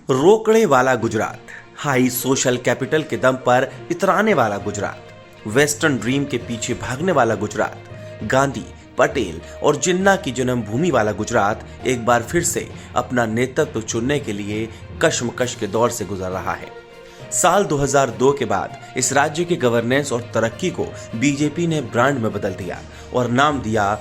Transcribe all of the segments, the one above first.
रोकड़े वाला Gujarat, high social capital के दम पर इतराने वाला गुजरात, वेस्टर्न ड्रीम के पीछे भागने वाला गुजरात, गांधी, पटेल और जिन्ना की जन्मभूमि वाला गुजरात एक बार फिर से अपना नेतृत्व चुनने के लिए कश्मकश के दौर से गुजर रहा है। साल 2002 के बाद इस राज्य की गवर्नेंस और तरक्की को बीजेपी ने ब्रांड में बदल दिया और नाम दिया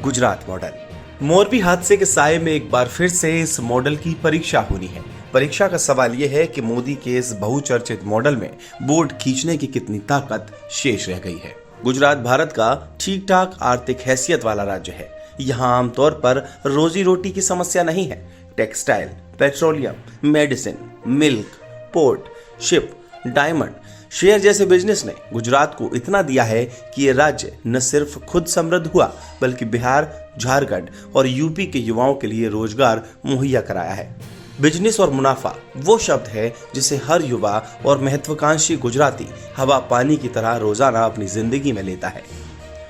गुजरात मॉडल। मोरबी हादसे के साये में एक बार फिर से इस मॉडल की परीक्षा होनी है। परीक्षा का सवाल यह है कि मोदी के इस बहुचर्चित मॉडल में बोर्ड खींचने की कितनी ताकत शेष रह गई है। गुजरात भारत का ठीक ठाक आर्थिक हैसियत वाला राज्य है। यहाँ आमतौर पर रोजी रोटी की समस्या नहीं है। Textile, petroleum, medicine, milk, port, ship, diamond, share जैसे बिजनेस ने गुजरात को इतना दिया है कि ये राज्य न सिर्फ खुद समृद्ध हुआ बल्कि बिहार, झारखंड और यूपी के युवाओं के लिए रोजगार मुहैया कराया है। बिजनेस और मुनाफा वो शब्द है जिसे हर युवा और महत्वाकांक्षी गुजराती हवा पानी की तरह रोजाना अपनी जिंदगी में लेता है।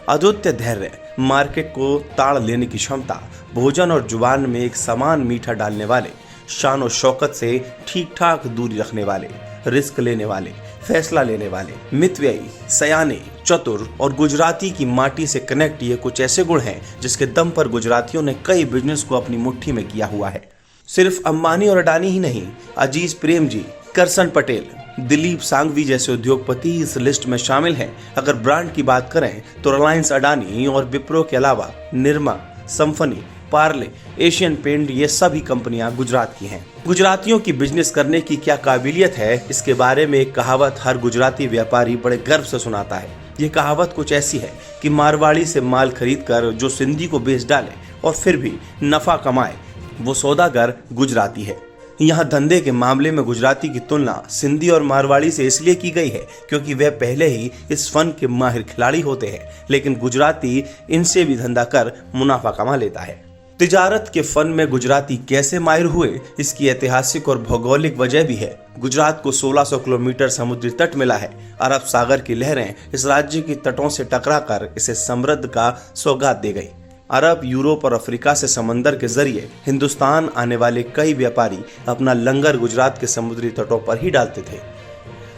अद्वितीय धैर्य, मार्केट को ताड़ लेने की क्षमता, भोजन और जुबान में एक समान मीठा डालने वाले, शान और शौकत से ठीक ठाक दूरी रखने वाले, रिस्क लेने वाले, फैसला लेने वाले, मितव्ययी, सयाने, चतुर और गुजराती की माटी से कनेक्ट, ये कुछ ऐसे गुण हैं जिसके दम पर गुजरातियों ने कई बिजनेस को अपनी मुट्ठी में किया हुआ है। सिर्फ अंबानी और अडानी ही नहीं, अजीज प्रेम जी, करसन पटेल, दिलीप सांघवी जैसे उद्योगपति इस लिस्ट में शामिल हैं। अगर ब्रांड की बात करें तो रिलायंस, अडानी और विप्रो के अलावा निरमा, संफनी, पार्ले, एशियन पेंट, ये सभी कंपनियां गुजरात की हैं। गुजरातियों की बिजनेस करने की क्या काबिलियत है, इसके बारे में एक कहावत हर गुजराती व्यापारी बड़े गर्व से सुनाता है। ये कहावत कुछ ऐसी है कि मारवाड़ी से माल खरीद कर जो सिंधी को बेच डाले और फिर भी नफा कमाए, वो सौदागर गुजराती है। यहाँ धंधे के मामले में गुजराती की तुलना सिंधी और मारवाड़ी से इसलिए की गई है क्योंकि वे पहले ही इस फन के माहिर खिलाड़ी होते हैं, लेकिन गुजराती इनसे भी धंधा कर मुनाफा कमा लेता है। तिजारत के फन में गुजराती कैसे माहिर हुए, इसकी ऐतिहासिक और भौगोलिक वजह भी है। गुजरात को 1600 किलोमीटर समुद्री तट मिला है। अरब सागर की लहरें इस राज्य की तटों से टकराकर इसे समृद्ध का सौगात दे गई। अरब, यूरोप और अफ्रीका से समंदर के जरिए हिंदुस्तान आने वाले कई व्यापारी अपना लंगर गुजरात के समुद्री तटों पर ही डालते थे।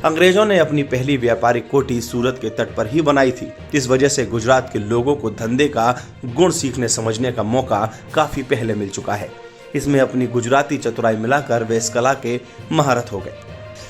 अंग्रेजों ने अपनी पहली व्यापारिक कोठी सूरत के तट पर ही बनाई थी। इस वजह से गुजरात के लोगों को धंधे का गुण सीखने समझने का मौका काफी पहले मिल चुका है। इसमें अपनी गुजराती चतुराई मिलाकर वे इस कला के महारत हो गए।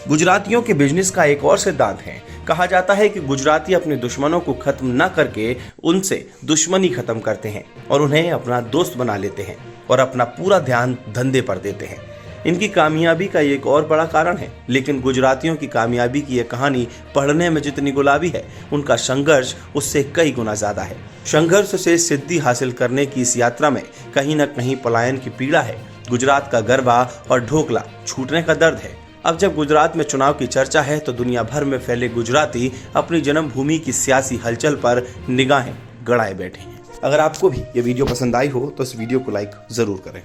गुजरातियों के बिजनेस का एक और सिद्धांत है। कहा जाता है कि गुजराती अपने दुश्मनों को खत्म न करके उनसे दुश्मनी खत्म करते हैं और उन्हें अपना दोस्त बना लेते हैं और अपना पूरा ध्यान धंधे पर देते हैं। इनकी कामयाबी का एक और बड़ा कारण है, लेकिन गुजरातियों की कामयाबी की यह कहानी पढ़ने में जितनी गुलाबी है, उनका संघर्ष उससे कई गुना ज्यादा है। संघर्ष से सिद्धि हासिल करने की इस यात्रा में कहीं न कहीं पलायन की पीड़ा है। गुजरात का गरबा और ढोकला छूटने का दर्द है। अब जब गुजरात में चुनाव की चर्चा है तो दुनिया भर में फैले गुजराती अपनी जन्मभूमि की सियासी हलचल पर निगाहें गड़ाए बैठे हैं। अगर आपको भी ये वीडियो पसंद आई हो तो इस वीडियो को लाइक जरूर करें।